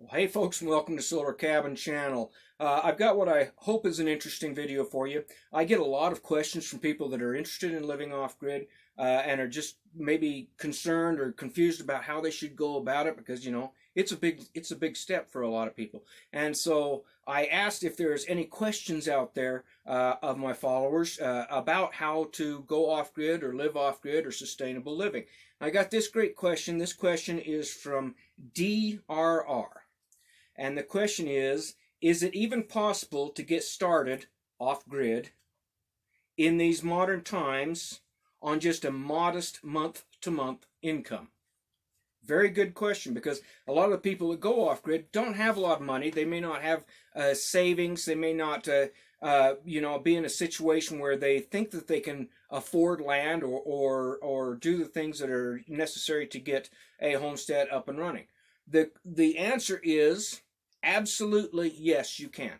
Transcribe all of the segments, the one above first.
Well, hey folks, and welcome to Solarcabin channel. I've got what I hope is an interesting video for you. I get a lot of questions from people that are interested in living off-grid and are just maybe concerned or confused about how they should go about it because, it's a big step for a lot of people. And so I asked if there's any questions out there of my followers about how to go off-grid or live off-grid or sustainable living. I got this great question. This question is from DRR. And the question is it even possible to get started off-grid in these modern times on just a modest month-to-month income? Very good question, because a lot of the people that go off-grid don't have a lot of money. They may not have savings. They may not, be in a situation where they think that they can afford land or do the things that are necessary to get a homestead up and running. The answer is absolutely yes, you can.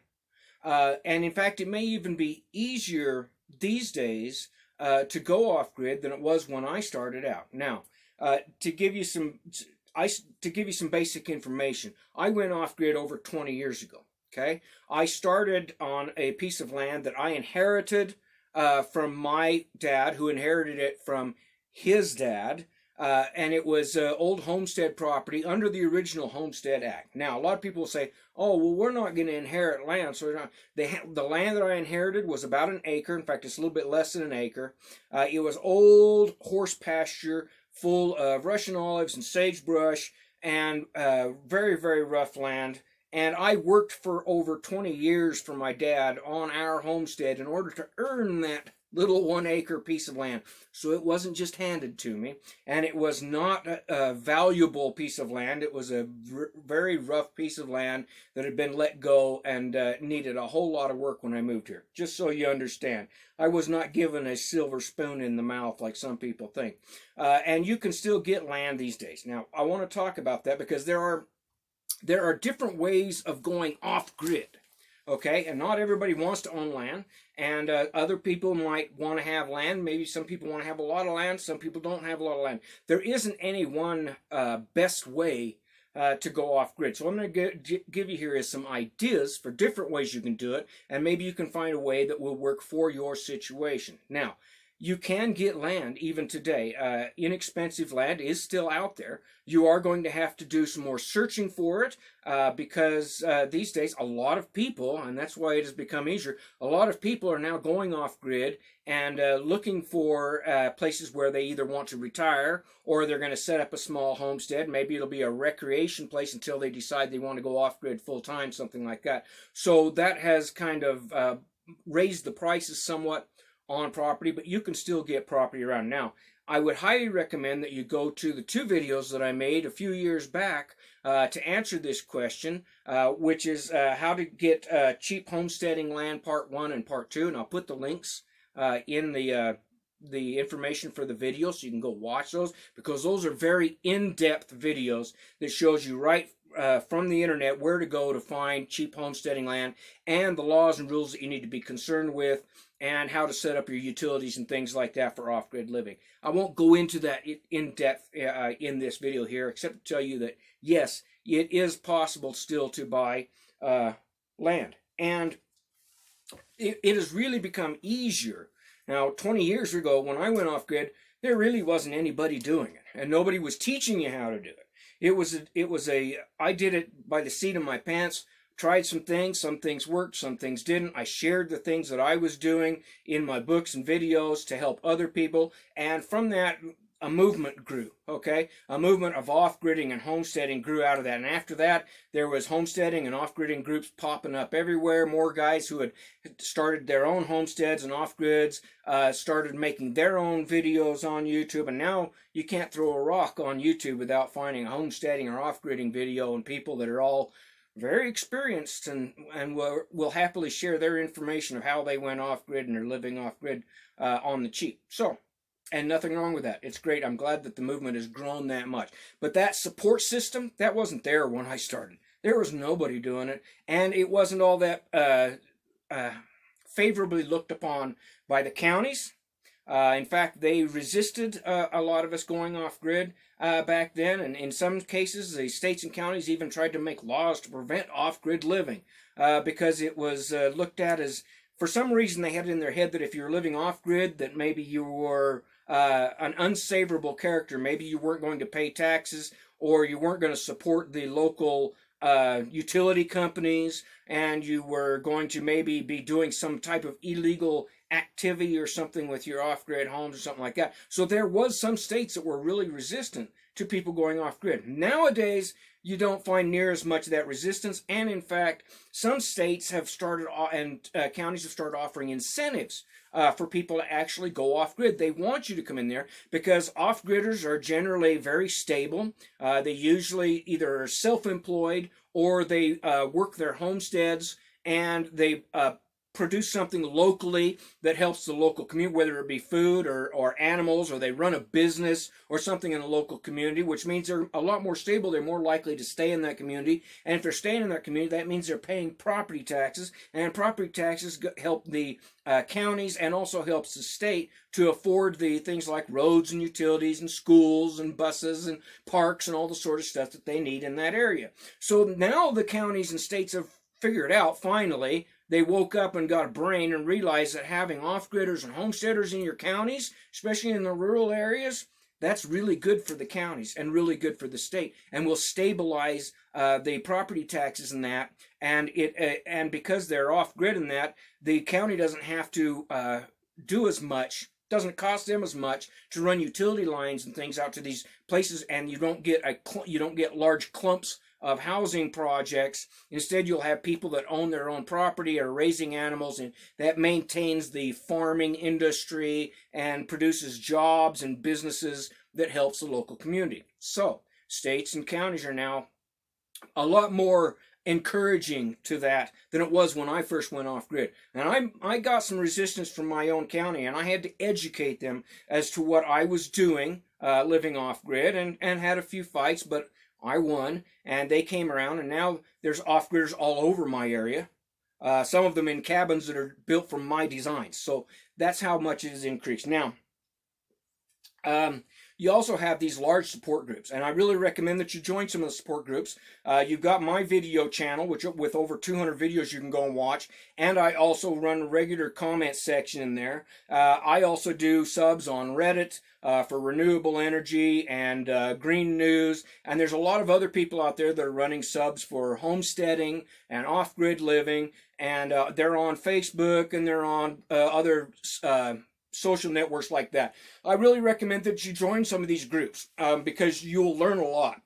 And in fact, it may even be easier these days to go off-grid than it was when I started out. Now, to give you some basic information, I went off-grid over 20 years ago. Okay, I started on a piece of land that I inherited from my dad, who inherited it from his dad. And it was old homestead property under the original Homestead Act. Now, a lot of people will say, oh, well, we're not going to inherit land. So the land that I inherited was about an acre. In fact, it's a little bit less than an acre. It was old horse pasture full of Russian olives and sagebrush and very, very rough land. And I worked for over 20 years for my dad on our homestead in order to earn that little 1 acre piece of land. So it wasn't just handed to me, and it was not a valuable piece of land. It was a very rough piece of land that had been let go and needed a whole lot of work when I moved here. Just so you understand, I was not given a silver spoon in the mouth like some people think. And you can still get land these days. Now, I want to talk about that because there are different ways of going off-grid. Okay, and not everybody wants to own land, and other people might want to have land. Maybe some people want to have a lot of land, some people don't have a lot of land. There isn't any one best way to go off-grid. So I'm going to give you here is some ideas for different ways you can do it, and maybe you can find a way that will work for your situation. Now, you can get land even today. Inexpensive land is still out there. You are going to have to do some more searching for it because these days a lot of people, and that's why it has become easier, a lot of people are now going off-grid and looking for places where they either want to retire or they're going to set up a small homestead. Maybe it'll be a recreation place until they decide they want to go off-grid full-time, something like that. So that has kind of raised the prices somewhat on property, but you can still get property around. Now, I would highly recommend that you go to the 2 videos that I made a few years back to answer this question, which is how to get cheap homesteading land part 1 and part 2, and I'll put the links in the information for the video so you can go watch those, because those are very in-depth videos that shows you right from the internet where to go to find cheap homesteading land and the laws and rules that you need to be concerned with and how to set up your utilities and things like that for off-grid living. I won't go into that in depth in this video here, except to tell you that yes, it is possible still to buy land, and it has really become easier. Now, 20 years ago when I went off-grid, there really wasn't anybody doing it, and nobody was teaching you how to do it. I did it by the seat of my pants, tried some things worked, some things didn't. I shared the things that I was doing in my books and videos to help other people, and from that, a movement grew, okay? A movement of off-gridding and homesteading grew out of that, and after that, there was homesteading and off-gridding groups popping up everywhere. More guys who had started their own homesteads and off-grids started making their own videos on YouTube, and now you can't throw a rock on YouTube without finding a homesteading or off-gridding video, and people that are all very experienced and will happily share their information of how they went off-grid and are living off-grid on the cheap. So, and nothing wrong with that. It's great. I'm glad that the movement has grown that much. But that support system, that wasn't there when I started. There was nobody doing it, and it wasn't all that favorably looked upon by the counties, In fact, they resisted a lot of us going off grid back then, and in some cases, the states and counties even tried to make laws to prevent off grid living because it was looked at as, for some reason, they had it in their head that if you were living off grid, that maybe you were an unsavourable character. Maybe you weren't going to pay taxes, or you weren't going to support the local utility companies, and you were going to maybe be doing some type of illegal activity or something with your off-grid homes or something like that. So there was some states that were really resistant to people going off-grid. Nowadays, you don't find near as much of that resistance, and in fact, some states have started and counties have started offering incentives for people to actually go off-grid. They want you to come in there because off-gridders are generally very stable. They usually either are self-employed or they work their homesteads, and they produce something locally that helps the local community, whether it be food or animals, or they run a business or something in the local community, which means they're a lot more stable. They're more likely to stay in that community. And if they're staying in that community, that means they're paying property taxes. And property taxes help the counties and also helps the state to afford the things like roads and utilities and schools and buses and parks and all the sort of stuff that they need in that area. So now the counties and states have figured out, finally, they woke up and got a brain and realized that having off-gridders and homesteaders in your counties, especially in the rural areas, that's really good for the counties and really good for the state, and will stabilize the property taxes and that. And because they're off-grid in that, the county doesn't have to do as much. Doesn't cost them as much to run utility lines and things out to these places, and you don't get large clumps of housing projects. Instead, you'll have people that own their own property, are raising animals, and that maintains the farming industry and produces jobs and businesses that helps the local community. So states and counties are now a lot more encouraging to that than it was when I first went off grid. And I got some resistance from my own county, and I had to educate them as to what I was doing living off grid, and had a few fights, but I won, and they came around, and now there's off-gridders all over my area. Some of them in cabins that are built from my designs. So that's how much it has increased. Now, you also have these large support groups, and I really recommend that you join some of the support groups. You've got my video channel, which with over 200 videos you can go and watch, and I also run a regular comment section in there. I also do subs on Reddit for renewable energy and green news, and there's a lot of other people out there that are running subs for homesteading and off-grid living, and they're on Facebook, and they're on other social networks like that. I really recommend that you join some of these groups because you'll learn a lot,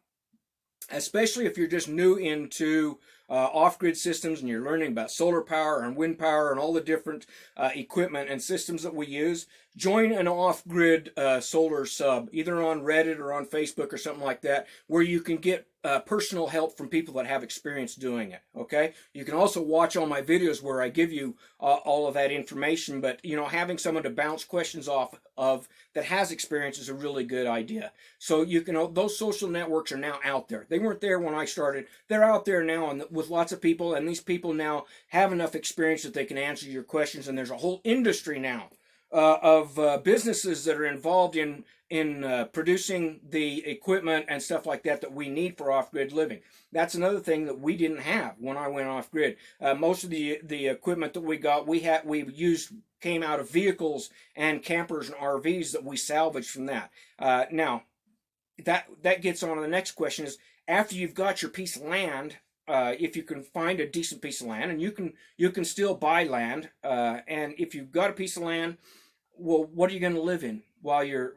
especially if you're just new into off-grid systems and you're learning about solar power and wind power and all the different equipment and systems that we use. Join an off-grid solar sub, either on Reddit or on Facebook or something like that, where you can get personal help from people that have experience doing it. Okay, you can also watch all my videos where I give you all of that information, but you know, having someone to bounce questions off of that has experience is a really good idea. So you can, those social networks are now out there. They weren't there when I started. They're out there now, and with lots of people, and these people now have enough experience that they can answer your questions, and there's a whole industry now of businesses that are involved in producing the equipment and stuff like that that we need for off-grid living. That's another thing that we didn't have when I went off-grid. Most of the equipment that we got, we used came out of vehicles and campers and RVs that we salvaged from that. Now, that gets on to the next question: is after you've got your piece of land, if you can find a decent piece of land, and you can still buy land, and if you've got a piece of land, well, what are you going to live in while you're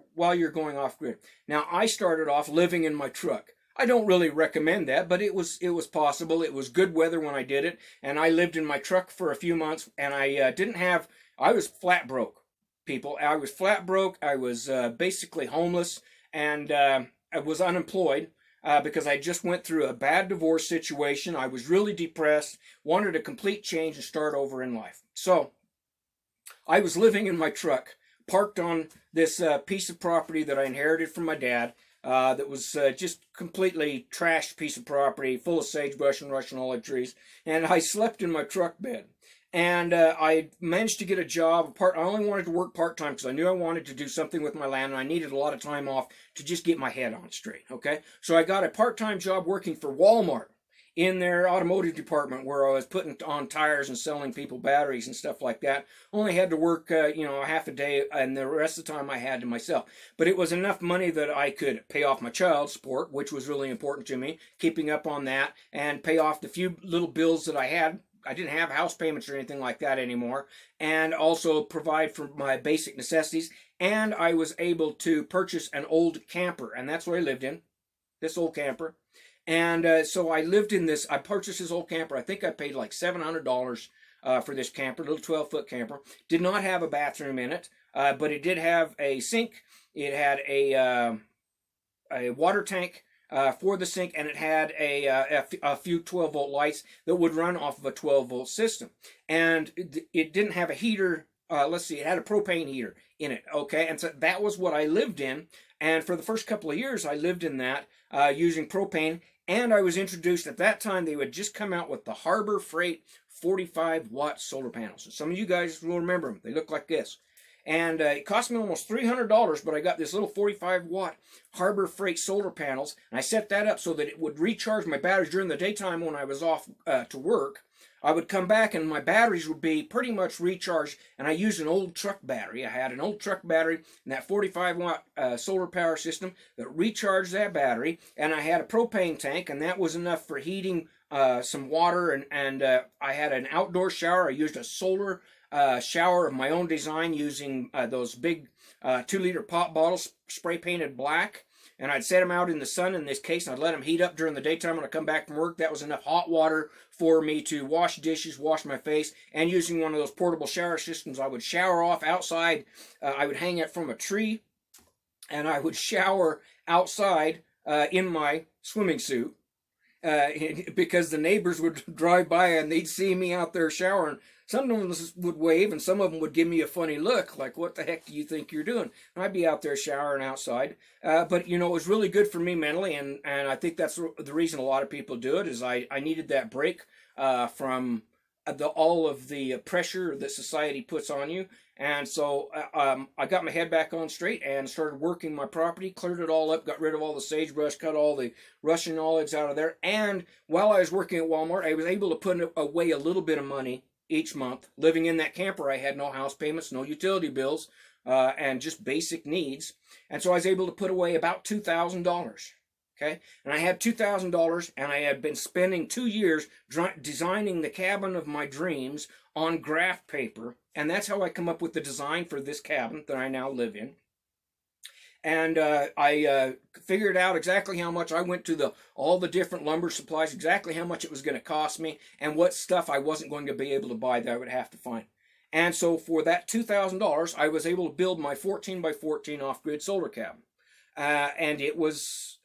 going off grid? Now, I started off living in my truck. I don't really recommend that, but it was possible. It was good weather when I did it, and I lived in my truck for a few months, and I was flat broke, people. I was flat broke. I was basically homeless, and I was unemployed. Because I just went through a bad divorce situation. I was really depressed, wanted a complete change and start over in life. So I was living in my truck, parked on this piece of property that I inherited from my dad, that was just completely trashed piece of property, full of sagebrush and Russian olive trees, and I slept in my truck bed. And I managed to get a job. I only wanted to work part-time because I knew I wanted to do something with my land, and I needed a lot of time off to just get my head on straight, okay? So I got a part-time job working for Walmart in their automotive department, where I was putting on tires and selling people batteries and stuff like that. Only had to work, a half a day, and the rest of the time I had to myself. But it was enough money that I could pay off my child support, which was really important to me, keeping up on that, and pay off the few little bills that I had. I didn't have house payments or anything like that anymore, and also provide for my basic necessities. And I was able to purchase an old camper, and that's what I lived in, this old camper. And so I lived in this. I purchased this old camper. I think I paid like $700 for this camper, little 12-foot camper. Did not have a bathroom in it, but it did have a sink. It had a water tank for the sink, and it had a few 12-volt lights that would run off of a 12-volt system. And it didn't have a heater. Let's see, it had a propane heater in it, okay? And so that was what I lived in. And for the first couple of years, I lived in that using propane. And I was introduced, at that time, they would just come out with the Harbor Freight 45-watt solar panels. And some of you guys will remember them. They look like this. And it cost me almost $300, but I got this little 45-watt Harbor Freight solar panels, and I set that up so that it would recharge my batteries during the daytime when I was off to work. I would come back and my batteries would be pretty much recharged, and I used an old truck battery. I had an old truck battery and that 45-watt solar power system that recharged that battery, and I had a propane tank, and that was enough for heating some water, and I had an outdoor shower. I used a solar shower of my own design using those big 2-liter pop bottles spray painted black. And I'd set them out in the sun in this case, and I'd let them heat up during the daytime when I come back from work. That was enough hot water for me to wash dishes, wash my face, and using one of those portable shower systems, I would shower off outside. I would hang it from a tree, and I would shower outside in my swimming suit. Because the neighbors would drive by and they'd see me out there showering. Some of them would wave, and some of them would give me a funny look, like, what the heck do you think you're doing? And I'd be out there showering outside. But, it was really good for me mentally, and I think that's the reason a lot of people do it, is I needed that break from all of the pressure that society puts on you. And so I got my head back on straight and started working my property, cleared it all up, got rid of all the sagebrush, cut all the Russian olives out of there. And while I was working at Walmart, I was able to put away a little bit of money each month. Living in that camper, I had no house payments, no utility bills, and just basic needs. And so I was able to put away about $2,000. Okay, and I had $2,000, and I had been spending 2 years designing the cabin of my dreams on graph paper, and that's how I come up with the design for this cabin that I now live in. And I figured out exactly how much. I went to all the different lumber supplies, exactly how much it was going to cost me, and what stuff I wasn't going to be able to buy that I would have to find. And so for that $2,000, I was able to build my 14 by 14 off-grid solar cabin. And it was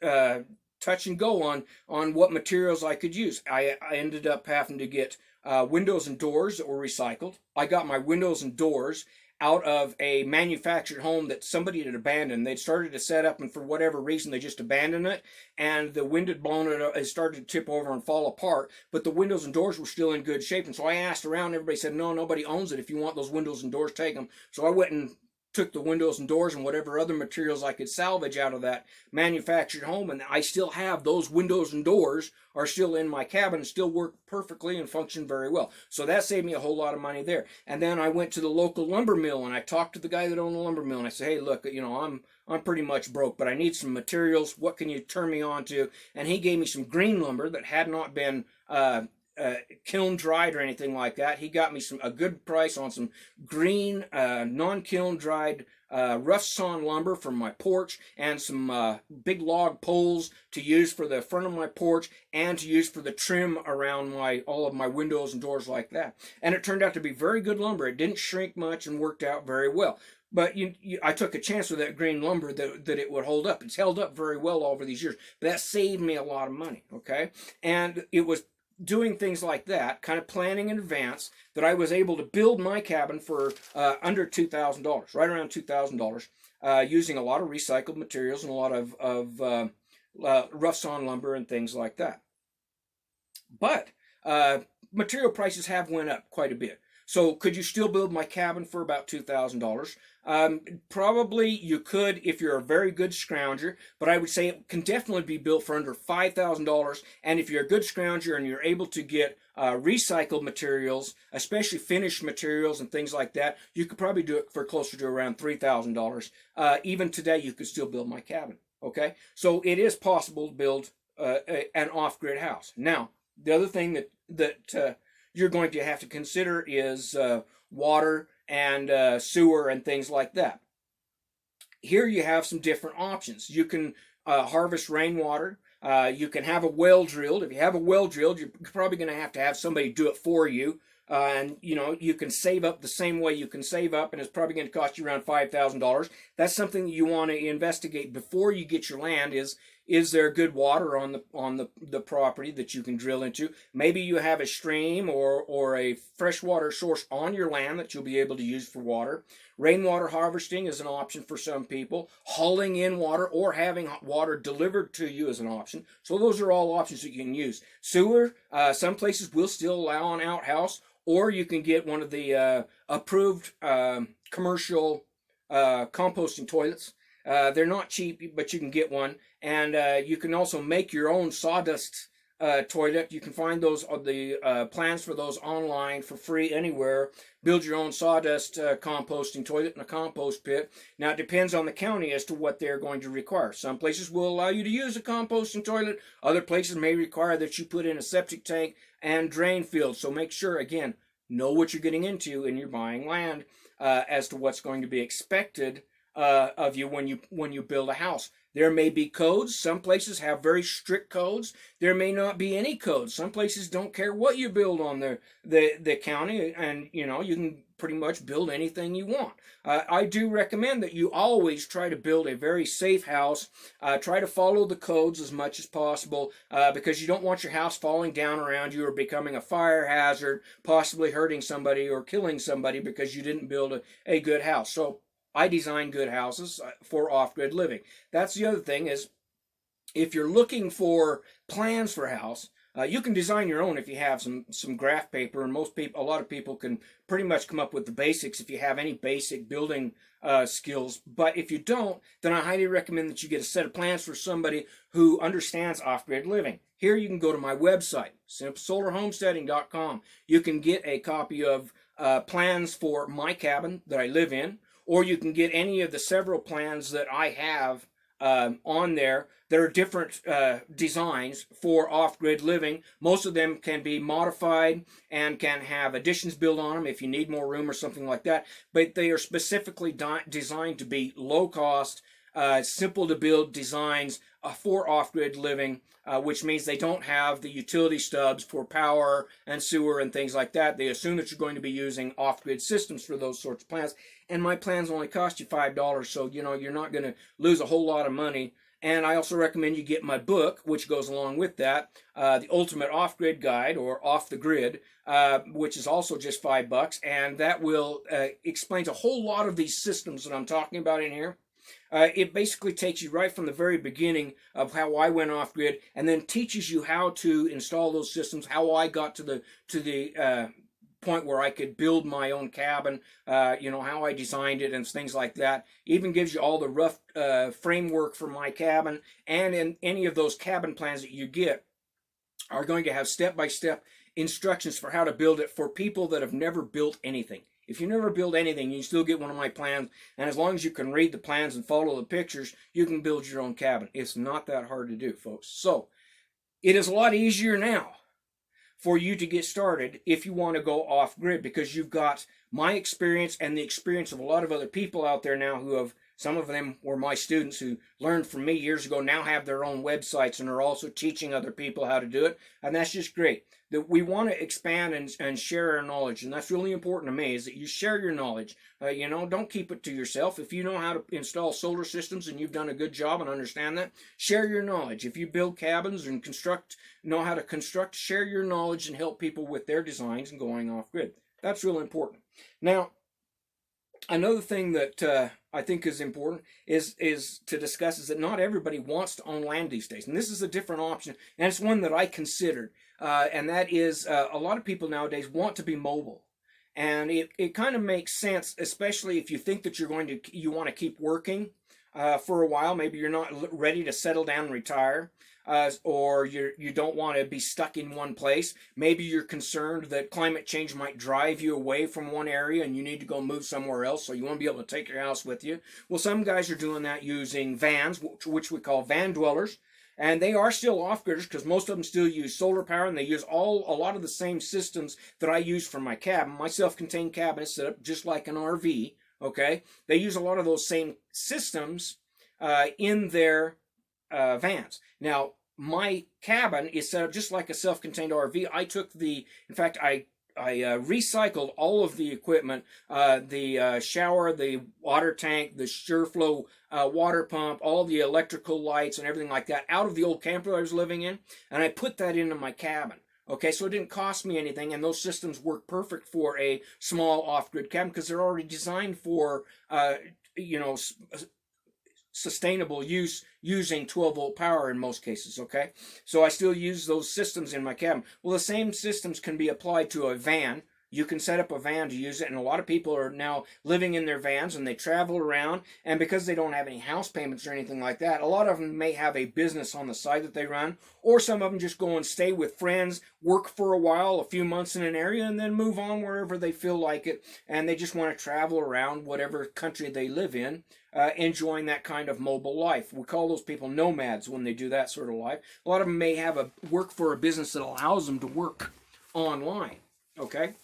touch and go on what materials I could use. I ended up having to get windows and doors that were recycled. I got my windows and doors out of a manufactured home that somebody had abandoned. They'd started to set up, and for whatever reason, they just abandoned it, and the wind had blown it, it started to tip over and fall apart, but the windows and doors were still in good shape. And so I asked around, everybody said, no, nobody owns it. If you want those windows and doors, take them. So I went and took the windows and doors and whatever other materials I could salvage out of that manufactured home, and I still have those windows and doors are still in my cabin and still work perfectly and function very well. So that saved me a whole lot of money there. And then I went to the local lumber mill, and I talked to the guy that owned the lumber mill, and I said, hey, look, I'm pretty much broke, but I need some materials. What can you turn me on to? And he gave me some green lumber that had not been kiln dried or anything like that. He got me a good price on some green non-kiln dried rough sawn lumber from my porch, and some big log poles to use for the front of my porch and to use for the trim around all of my windows and doors like that. And it turned out to be very good lumber. It didn't shrink much and worked out very well. But I took a chance with that green lumber that it would hold up. It's held up very well over these years. But that saved me a lot of money, okay? And it was doing things like that, kind of planning in advance, that I was able to build my cabin for under $2,000, right around $2,000, using a lot of recycled materials and a lot of rough sawn lumber and things like that. But material prices have went up quite a bit. So could you still build my cabin for about $2,000? Probably you could if you're a very good scrounger, but I would say it can definitely be built for under $5,000. And if you're a good scrounger and you're able to get recycled materials, especially finished materials and things like that, you could probably do it for closer to around $3,000. Even today, you could still build my cabin. Okay, so it is possible to build an off-grid house. Now, the other thing that you're going to have to consider is water and sewer and things like that. Here you have some different options. You can harvest rainwater. You can have a well drilled. If you have a well drilled, you're probably going to have somebody do it for you. And you can save up the same way you can save up, and it's probably going to cost you around $5,000. That's something that you want to investigate before you get your land. Is there good water on the property that you can drill into? Maybe you have a stream or a freshwater source on your land that you'll be able to use for water. Rainwater harvesting is an option for some people. Hauling in water or having water delivered to you is an option. So those are all options that you can use. Sewer, some places will still allow an outhouse, or you can get one of the approved commercial composting toilets. They're not cheap, but you can get one. And you can also make your own sawdust toilet. You can find the plans for those online for free anywhere. Build your own sawdust composting toilet in a compost pit. Now, it depends on the county as to what they're going to require. Some places will allow you to use a composting toilet. Other places may require that you put in a septic tank and drain field. So make sure, again, know what you're getting into when you're buying land as to what's going to be expected of you when you build a house. There may be codes. Some places have very strict codes. There may not be any codes. Some places don't care what you build on the county, and you can pretty much build anything you want. I do recommend that you always try to build a very safe house. Try to follow the codes as much as possible because you don't want your house falling down around you or becoming a fire hazard, possibly hurting somebody or killing somebody because you didn't build a good house. So I design good houses for off-grid living. That's the other thing is, if you're looking for plans for a house, you can design your own if you have some graph paper, and a lot of people can pretty much come up with the basics if you have any basic building skills. But if you don't, then I highly recommend that you get a set of plans for somebody who understands off-grid living. Here you can go to my website, simplesolarhomesteading.com. You can get a copy of plans for my cabin that I live in, or you can get any of the several plans that I have on there. There are different designs for off-grid living. Most of them can be modified and can have additions built on them if you need more room or something like that. But they are specifically designed to be low-cost, simple-to-build designs for off-grid living, which means they don't have the utility stubs for power and sewer and things like that. They assume that you're going to be using off-grid systems for those sorts of plans. And my plans only cost you $5, so you're not going to lose a whole lot of money. And I also recommend you get my book, which goes along with that, The Ultimate Off-Grid Guide, or Off the Grid, which is also just $5, and that will explains a whole lot of these systems that I'm talking about in here. It basically takes you right from the very beginning of how I went off grid, and then teaches you how to install those systems, how I got to the point where I could build my own cabin, how I designed it and things like that. Even gives you all the rough framework for my cabin, and in any of those cabin plans that you get are going to have step-by-step instructions for how to build it for people that have never built anything. If you never build anything, you can still get one of my plans, and as long as you can read the plans and follow the pictures, you can build your own cabin. It's not that hard to do, folks. So, it is a lot easier now for you to get started if you want to go off-grid, because you've got my experience and the experience of a lot of other people out there now who have, some of them were my students who learned from me years ago, now have their own websites and are also teaching other people how to do it, and that's just great. That we want to expand and share our knowledge, and that's really important to me, is that you share your knowledge. Don't keep it to yourself. If you know how to install solar systems and you've done a good job and understand that, share your knowledge. If you build cabins and know how to construct, share your knowledge and help people with their designs and going off-grid. That's really important. Now, another thing that I think is important is to discuss is that not everybody wants to own land these days. And this is a different option, and it's one that I considered. And that is a lot of people nowadays want to be mobile. And it kind of makes sense, especially if you think that you want to keep working for a while. Maybe you're not ready to settle down and retire, or you don't want to be stuck in one place. Maybe you're concerned that climate change might drive you away from one area and you need to go move somewhere else, so you want to be able to take your house with you. Well, some guys are doing that using vans, which we call van dwellers. And they are still off-gridders because most of them still use solar power, and they use a lot of the same systems that I use for my cabin. My self-contained cabin is set up just like an RV, okay? They use a lot of those same systems in their vans. Now, my cabin is set up just like a self-contained RV. In fact, I recycled all of the equipment, the shower, the water tank, the SureFlow water pump, all the electrical lights and everything like that out of the old camper I was living in, and I put that into my cabin. Okay, so it didn't cost me anything, and those systems work perfect for a small off-grid cabin because they're already designed for, sustainable use using 12-volt power in most cases, okay? So I still use those systems in my cabin. Well, the same systems can be applied to a van. You can set up a van to use it, and a lot of people are now living in their vans, and they travel around, and because they don't have any house payments or anything like that, a lot of them may have a business on the side that they run, or some of them just go and stay with friends, work for a while, a few months in an area, and then move on wherever they feel like it, and they just want to travel around whatever country they live in, enjoying that kind of mobile life. We call those people nomads when they do that sort of life. A lot of them may have work for a business that allows them to work online, okay?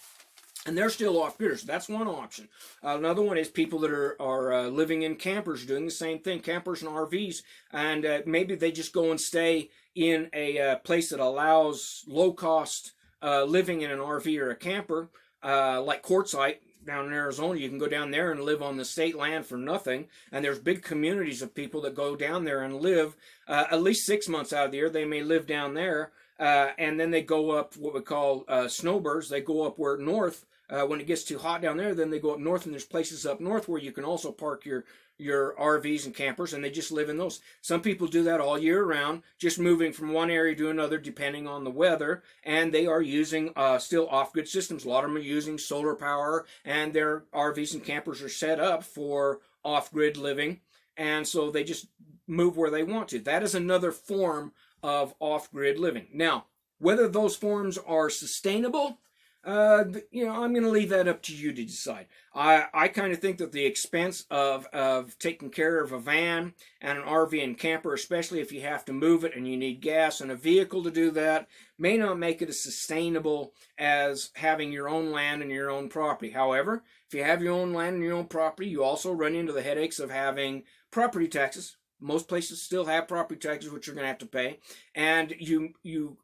And they're still off-gridders. That's one option. Another one is people that are living in campers, doing the same thing, campers and RVs, and maybe they just go and stay in a place that allows low-cost living in an RV or a camper, like Quartzsite down in Arizona. You can go down there and live on the state land for nothing, and there's big communities of people that go down there and live at least 6 months out of the year. They may live down there, and then they go up what we call snowbirds. They go up north. When it gets too hot down there, then they go up north, and there's places up north where you can also park your RVs and campers, and they just live in those. Some people do that all year round, just moving from one area to another depending on the weather, and they are using still off-grid systems. A lot of them are using solar power, and their RVs and campers are set up for off-grid living, and so they just move where they want to. That is another form of off-grid living. Now, whether those forms are sustainable, I'm going to leave that up to you to decide. I kind of think that the expense of taking care of a van and an RV and camper, especially if you have to move it and you need gas and a vehicle to do that, may not make it as sustainable as having your own land and your own property. However, if you have your own land and your own property, you also run into the headaches of having property taxes. Most places still have property taxes, which you're going to have to pay, and you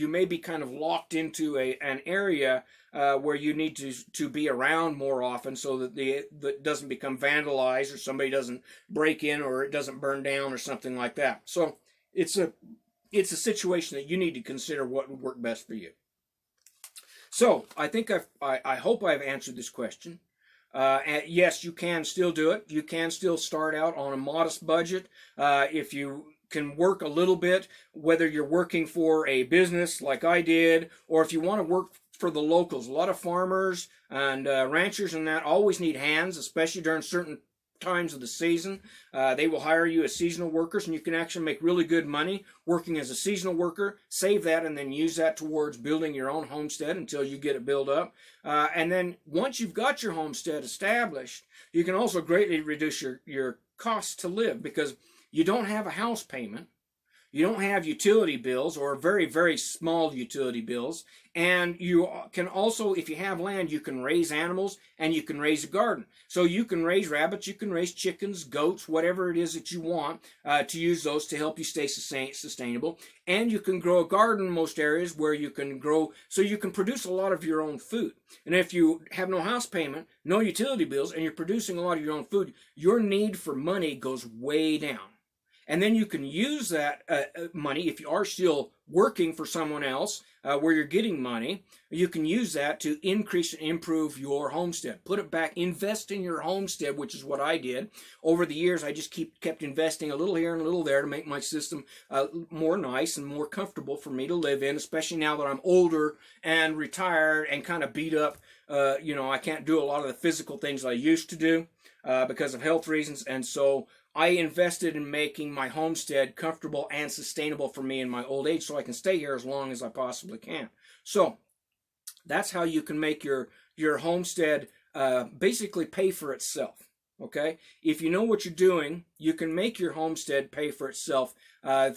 may be kind of locked into an area where you need to be around more often so that that doesn't become vandalized or somebody doesn't break in or it doesn't burn down or something like that. So it's a situation that you need to consider what would work best for you. So I think I hope I've answered this question. And yes, you can still do it. You can still start out on a modest budget if you can work a little bit, whether you're working for a business like I did, or if you want to work for the locals. A lot of farmers and ranchers and that always need hands, especially during certain times of the season. They will hire you as seasonal workers, and you can actually make really good money working as a seasonal worker, save that, and then use that towards building your own homestead until you get it built up. And then once you've got your homestead established, you can also greatly reduce your costs to live, because you don't have a house payment, you don't have utility bills or very, very small utility bills, and you can also, if you have land, you can raise animals and you can raise a garden. So you can raise rabbits, you can raise chickens, goats, whatever it is that you want to use those to help you stay sustainable. And you can grow a garden in most areas where you can grow, so you can produce a lot of your own food. And if you have no house payment, no utility bills, and you're producing a lot of your own food, your need for money goes way down. And then you can use that money, if you are still working for someone else where you're getting money, you can use that to increase and improve your homestead. Put it back, invest in your homestead, which is what I did. Over the years, I just kept investing a little here and a little there to make my system more nice and more comfortable for me to live in, especially now that I'm older and retired and kind of beat up. You know, I can't do a lot of the physical things I used to do because of health reasons, and so I invested in making my homestead comfortable and sustainable for me in my old age so I can stay here as long as I possibly can. So that's how you can make your homestead basically pay for itself. Okay, if you know what you're doing, you can make your homestead pay for itself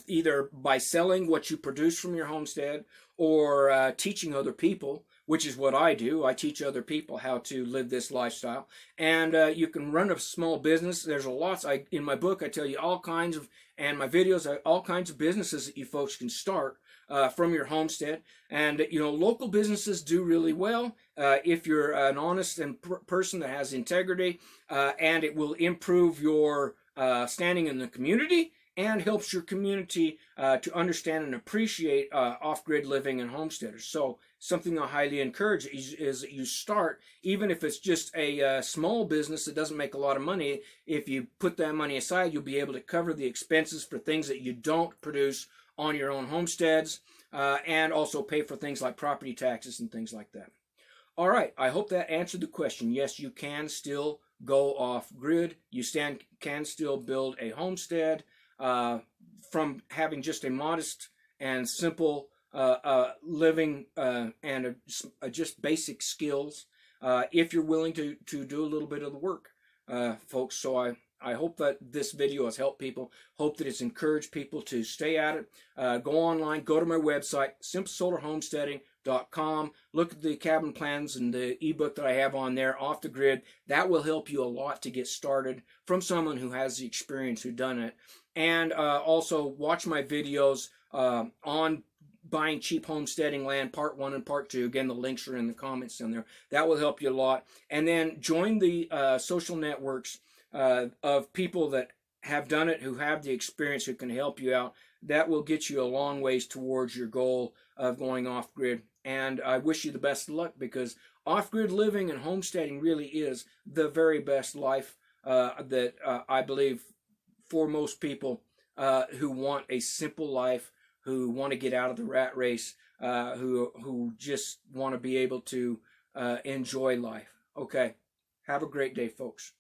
either by selling what you produce from your homestead or teaching other people, which is what I do. I teach other people how to live this lifestyle. And you can run a small business. There's lots. In my book, I tell you all kinds of, and my videos, all kinds of businesses that you folks can start from your homestead. And, you know, local businesses do really well if you're an honest and person that has integrity, and it will improve your standing in the community and helps your community to understand and appreciate off-grid living and homesteaders. So something I highly encourage is that you start, even if it's just a small business that doesn't make a lot of money. If you put that money aside, you'll be able to cover the expenses for things that you don't produce on your own homesteads, and also pay for things like property taxes and things like that. All right, I hope that answered the question. Yes, you can still go off-grid. You can still build a homestead from having just a modest and simple living and just basic skills if you're willing to do a little bit of the work, folks. So I hope that this video has helped people. Hope that it's encouraged people to stay at it. Go online, go to my website, simplesolarhomesteading.com. Look at the cabin plans and the ebook that I have on there, Off the Grid. That will help you a lot to get started from someone who has the experience, who's done it. And also watch my videos on buying cheap homesteading land, part 1 and part 2. Again, the links are in the comments down there. That will help you a lot. And then join the social networks of people that have done it, who have the experience, who can help you out. That will get you a long ways towards your goal of going off-grid. And I wish you the best of luck, because off-grid living and homesteading really is the very best life that I believe for most people who want a simple life, who want to get out of the rat race, who just want to be able to enjoy life. Okay, have a great day, folks.